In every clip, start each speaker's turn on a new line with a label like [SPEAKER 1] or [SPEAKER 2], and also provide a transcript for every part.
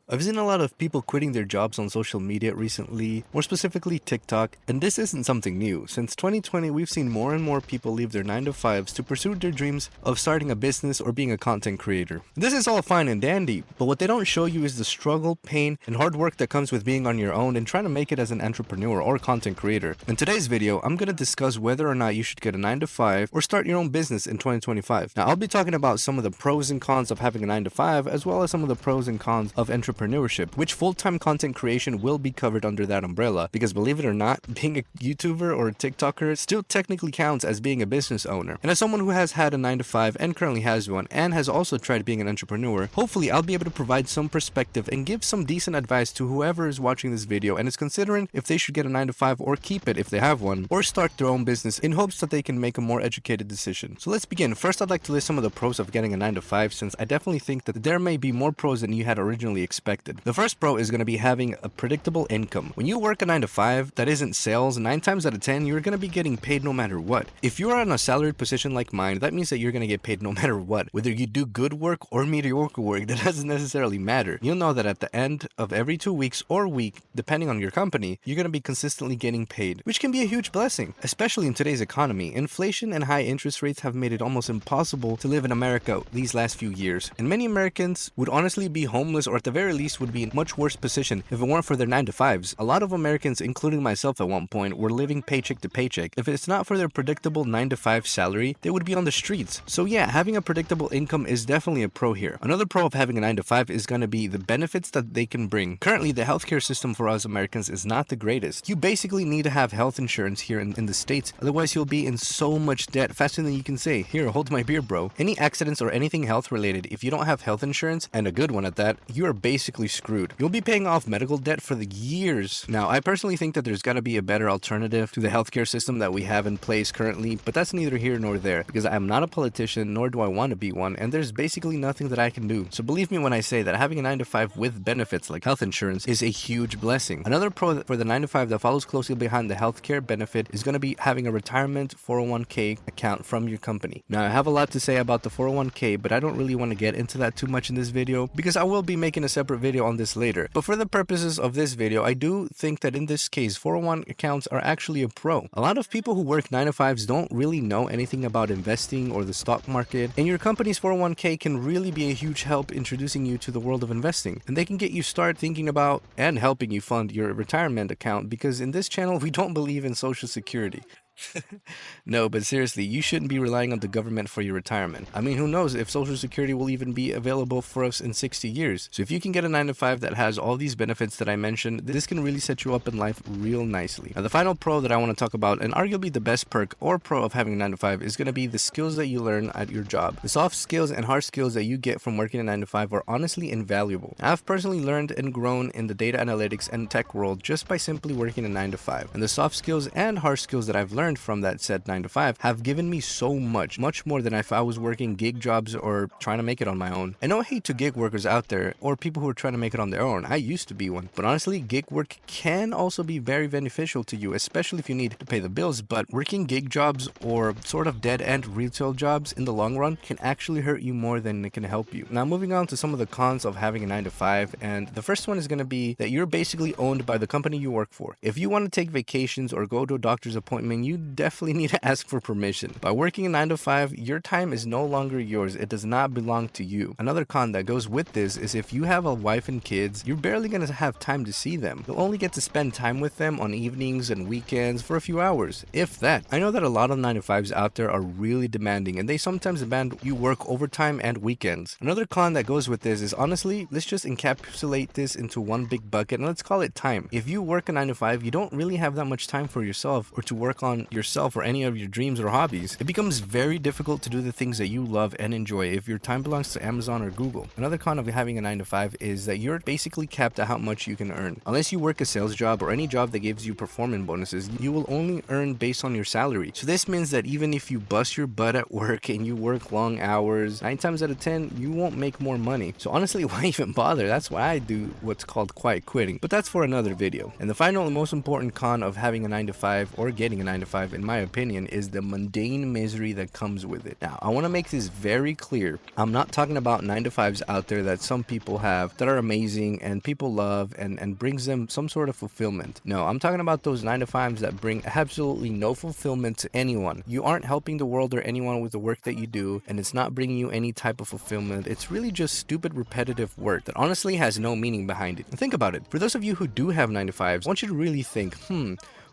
[SPEAKER 1] I've seen a lot of people quitting their jobs on social media recently, more specifically TikTok, and this isn't something new. Since 2020, we've seen more and more people leave their 9 to 5s to pursue their dreams of starting a business or being a content creator. This is all fine and dandy, but what they don't show you is the struggle, pain, and hard work that comes with being on your own and trying to make it as an entrepreneur or content creator. In today's video, I'm going to discuss whether or not you should get a 9 to 5 or start your own business in 2025. Now, I'll be talking about some of the pros and cons of having a 9 to 5 as well as some of the pros and cons of entrepreneurship, which full-time content creation will be covered under that umbrella, because believe it or not, being a YouTuber or a TikToker still technically counts as being a business owner. And as someone who has had a 9 to 5 and currently has one and has also tried being an entrepreneur, hopefully I'll be able to provide some perspective and give some decent advice to whoever is watching this video and is considering if they should get a 9 to 5 or keep it if they have one, or start their own business in hopes that they can make a more educated decision. So let's begin. First, I'd like to list some of the pros of getting a 9 to 5, since I definitely think that there may be more pros than you had originally expected. The first pro is going to be having a predictable income. When you work a 9 to 5 that isn't sales, 9 times out of 10 you're going to be getting paid no matter what. If you're in a salaried position like mine, that means that you're going to get paid no matter what. Whether you do good work or mediocre work, that doesn't necessarily matter. You'll know that at the end of every 2 weeks or week, depending on your company, you're going to be consistently getting paid, which can be a huge blessing, especially in today's economy. Inflation and high interest rates have made it almost impossible to live in America these last few years, and many Americans would honestly be homeless, or at the very least would be in much worse position if it weren't for their 9 to 5s. A lot of Americans, including myself at one point, were living paycheck to paycheck. If it's not for their predictable 9 to 5 salary, they would be on the streets. So yeah, having a predictable income is definitely a pro here. Another pro of having a 9 to 5 is going to be the benefits that they can bring. Currently, the healthcare system for us Americans is not the greatest. You basically need to have health insurance here in the States, otherwise you'll be in so much debt faster than you can say, "Here, hold my beer, bro." Any accidents or anything health related, if you don't have health insurance, and a good one at that, you are basically screwed. You'll be paying off medical debt for the years. Now, I personally think that there's got to be a better alternative to the healthcare system that we have in place currently, but that's neither here nor there, because I'm not a politician, nor do I want to be one, and there's basically nothing that I can do. So believe me when I say that having a 9 to 5 with benefits like health insurance is a huge blessing. Another pro for the 9 to 5 that follows closely behind the healthcare benefit is going to be having a retirement 401k account from your company. Now, I have a lot to say about the 401k, but I don't really want to get into that too much in this video, because I will be making a separate video on this later. But for the purposes of this video, I do think that in this case, 401 accounts are actually a pro. A lot of people who work 9 to 5s don't really know anything about investing or the stock market, and your company's 401k can really be a huge help introducing you to the world of investing. And they can get you started thinking about and helping you fund your retirement account, because in this channel, we don't believe in Social Security. No, but seriously, you shouldn't be relying on the government for your retirement. I mean, who knows if Social Security will even be available for us in 60 years. So if you can get a 9 to 5 that has all these benefits that I mentioned, this can really set you up in life real nicely. Now, the final pro that I want to talk about, and arguably the best perk or pro of having a 9 to 5, is going to be the skills that you learn at your job. The soft skills and hard skills that you get from working a 9 to 5 are honestly invaluable. I've personally learned and grown in the data analytics and tech world just by simply working a 9 to 5. And the soft skills and hard skills that I've learned from that said 9 to 5 have given me so much more than if I was working gig jobs or trying to make it on my own. And no hate to gig workers out there or people who are trying to make it on their own. I used to be one. But honestly, gig work can also be very beneficial to you, especially if you need to pay the bills. But working gig jobs or sort of dead-end retail jobs in the long run can actually hurt you more than it can help you. Now, moving on to some of the cons of having a 9 to 5, and the first one is going to be that you're basically owned by the company you work for. If you want to take vacations or go to a doctor's appointment, you definitely need to ask for permission. By working a 9 to 5, your time is no longer yours. It does not belong to you. Another con that goes with this is if you have a wife and kids, you're barely going to have time to see them. You'll only get to spend time with them on evenings and weekends for a few hours, if that. I know that a lot of 9 to 5s out there are really demanding, and they sometimes demand you work overtime and weekends. Another con that goes with this is, honestly, let's just encapsulate this into one big bucket and let's call it time. If you work a 9 to 5, you don't really have that much time for yourself or to work on yourself or any of your dreams or hobbies. It becomes very difficult to do the things that you love and enjoy if your time belongs to Amazon or Google. Another con of having a 9 to 5 is that you're basically capped at how much you can earn. Unless you work a sales job or any job that gives you performance bonuses, you will only earn based on your salary. So this means that even if you bust your butt at work and you work long hours, 9 times out of 10, you won't make more money. So honestly, why even bother? That's why I do what's called quiet quitting. But that's for another video. And the final and most important con of having a 9 to 5 or getting a 9 to 9 to 5, in my opinion, is the mundane misery that comes with it. Now, I want to make this very clear. I'm not talking about 9 to 5s out there that some people have that are amazing and people love and brings them some sort of fulfillment. No, I'm talking about those 9 to 5s that bring absolutely no fulfillment to anyone. You aren't helping the world or anyone with the work that you do, and it's not bringing you any type of fulfillment. It's really just stupid, repetitive work that honestly has no meaning behind it. And think about it. For those of you who do have 9 to 5s, I want you to really think,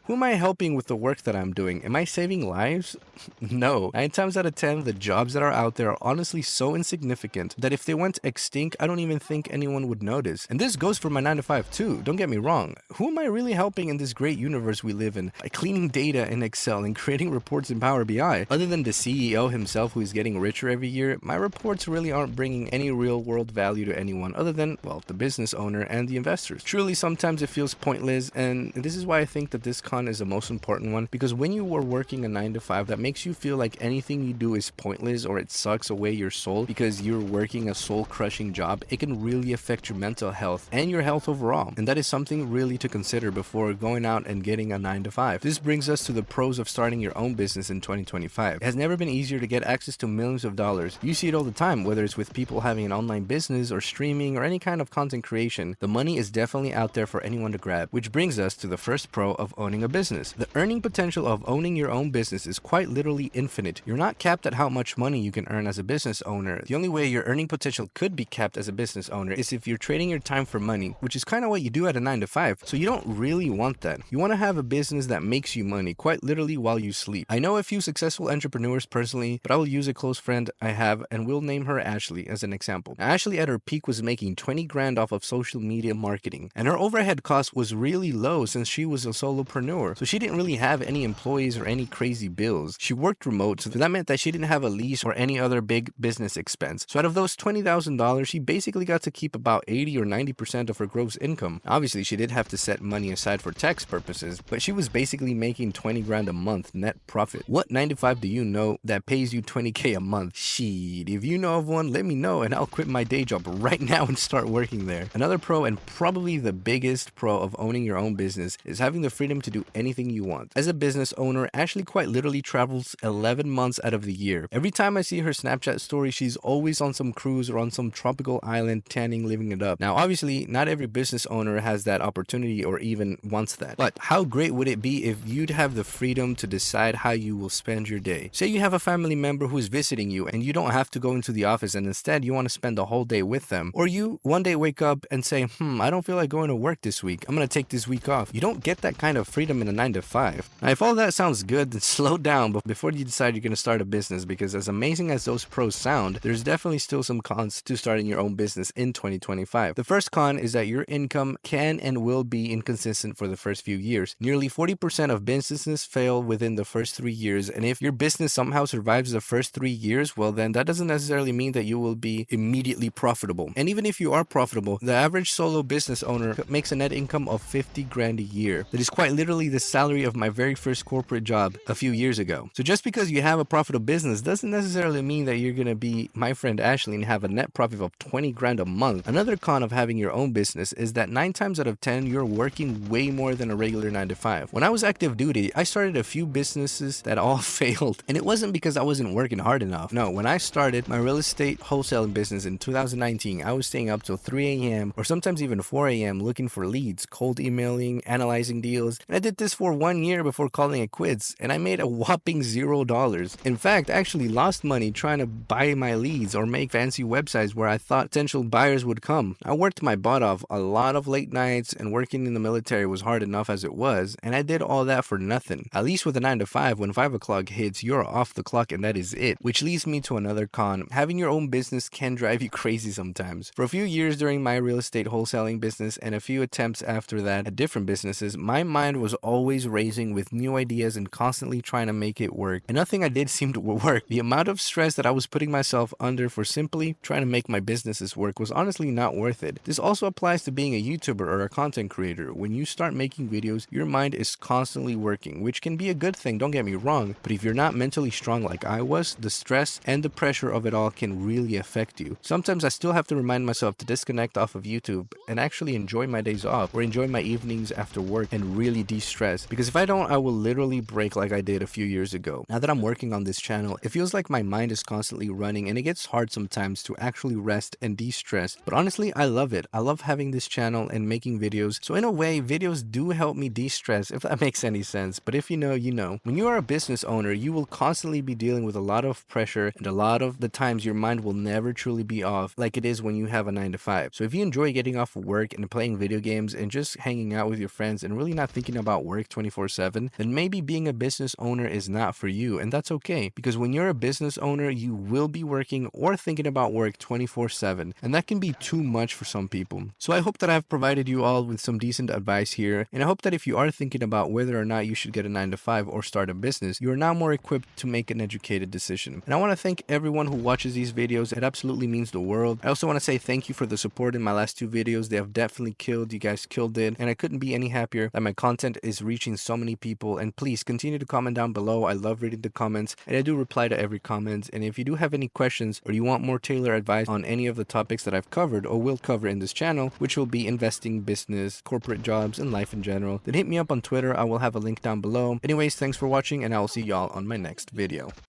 [SPEAKER 1] who am I helping with the work that I'm doing? Am I saving lives? No. 9 times out of 10, the jobs that are out there are honestly so insignificant that if they went extinct, I don't even think anyone would notice. And this goes for my 9 to 5 too, don't get me wrong. Who am I really helping in this great universe we live in by cleaning data in Excel and creating reports in Power BI? Other than the CEO himself who is getting richer every year, my reports really aren't bringing any real world value to anyone other than, well, the business owner and the investors. Truly, sometimes it feels pointless, and this is why I think that this con is the most important one, because when you are working a 9 to 5, that makes you feel like anything you do is pointless or it sucks away your soul because you're working a soul crushing job. It can really affect your mental health and your health overall, and that is something really to consider before going out and getting a 9 to 5. This brings us to the pros of starting your own business in 2025. It has never been easier to get access to millions of dollars. You see it all the time, whether it's with people having an online business or streaming or any kind of content creation. The money is definitely out there for anyone to grab, which brings us to the first pro of owning a business. The earning potential of owning your own business is quite literally infinite. You're not capped at how much money you can earn as a business owner. The only way your earning potential could be capped as a business owner is if you're trading your time for money, which is kind of what you do at a 9 to 5. So you don't really want that. You want to have a business that makes you money quite literally while you sleep. I know a few successful entrepreneurs personally, but I will use a close friend I have and we'll name her Ashley as an example. Now, Ashley at her peak was making 20 grand off of social media marketing, and her overhead cost was really low since she was a solopreneur. So she didn't really have any employees or any crazy bills. She worked remote, so that meant that she didn't have a lease or any other big business expense. So out of those $20,000, she basically got to keep about 80 or 90% of her gross income. Obviously, she did have to set money aside for tax purposes, but she was basically making 20 grand a month net profit. What 9 to 5 do you know that pays you 20K a month? Shit, if you know of one, let me know and I'll quit my day job right now and start working there. Another pro, and probably the biggest pro of owning your own business, is having the freedom to do anything you want. As a business owner, Ashley quite literally travels 11 months out of the year. Every time I see her Snapchat story, she's always on some cruise or on some tropical island tanning, living it up. Now, obviously, not every business owner has that opportunity or even wants that. But how great would it be if you'd have the freedom to decide how you will spend your day? Say you have a family member who's visiting you and you don't have to go into the office and instead you want to spend the whole day with them. Or you one day wake up and say, I don't feel like going to work this week. I'm going to take this week off. You don't get that kind of freedom in a 9 to 5. Now, if all that sounds good, then slow down before you decide you're going to start a business, because as amazing as those pros sound, there's definitely still some cons to starting your own business in 2025. The first con is that your income can and will be inconsistent for the first few years. Nearly 40% of businesses fail within the first 3 years, and if your business somehow survives the first 3 years, well then that doesn't necessarily mean that you will be immediately profitable. And even if you are profitable, the average solo business owner makes a net income of 50 grand a year. That is quite literally the salary of my very first corporate job a few years ago. So just because you have a profitable business doesn't necessarily mean that you're gonna be my friend Ashley and have a net profit of 20 grand a month. Another con of having your own business is that 9 times out of 10 you're working way more than a regular 9 to 5. When I was active duty, I started a few businesses that all failed, and it wasn't because I wasn't working hard enough. No, when I started my real estate wholesaling business in 2019, I was staying up till 3 a.m. or sometimes even 4 a.m. looking for leads, cold emailing, analyzing deals, and I did this for 1 year before calling it quits, and I made a whopping $0. In fact, I actually lost money trying to buy my leads or make fancy websites where I thought potential buyers would come. I worked my butt off a lot of late nights, and working in the military was hard enough as it was, and I did all that for nothing. At least with a 9 to 5, when 5 o'clock hits, you're off the clock and that is it. Which leads me to another con. Having your own business can drive you crazy sometimes. For a few years during my real estate wholesaling business and a few attempts after that at different businesses, my mind was always racing with new ideas and constantly trying to make it work, and nothing I did seemed to work. The amount of stress that I was putting myself under for simply trying to make my businesses work was honestly not worth it. This also applies to being a YouTuber or a content creator. When you start making videos, your mind is constantly working, which can be a good thing, don't get me wrong, but if you're not mentally strong like I was, the stress and the pressure of it all can really affect you. Sometimes I still have to remind myself to disconnect off of YouTube and actually enjoy my days off or enjoy my evenings after work and really de-stress, because if I don't, I will literally break like I did a few years ago. Now that I'm working on this channel, it feels like my mind is constantly running and it gets hard sometimes to actually rest and de-stress. But honestly, I love it. I love having this channel and making videos. So in a way, videos do help me de-stress, if that makes any sense. But if you know, you know. When you are a business owner, you will constantly be dealing with a lot of pressure, and a lot of the times your mind will never truly be off like it is when you have a 9 to 5. So if you enjoy getting off of work and playing video games and just hanging out with your friends and really not thinking about work 24/7, then maybe being a business owner is not for you, and that's okay, because when you're a business owner, you will be working or thinking about work 24/7, and that can be too much for some people. So I hope that I've provided you all with some decent advice here, and I hope that if you are thinking about whether or not you should get a 9 to 5 or start a business, you are now more equipped to make an educated decision. And I want to thank everyone who watches these videos. It absolutely means the world. I also want to say thank you for the support in my last 2 videos. They have definitely killed. You guys killed it, and I couldn't be any happier that my content is reaching so many people. And please continue to comment down below. I love reading the comments, and I do reply to every comment. And if you do have any questions or you want more tailored advice on any of the topics that I've covered or will cover in this channel, which will be investing, business, corporate jobs, and life in general, then hit me up on Twitter. I will have a link down below. Anyways, thanks for watching, and I will see y'all on my next video.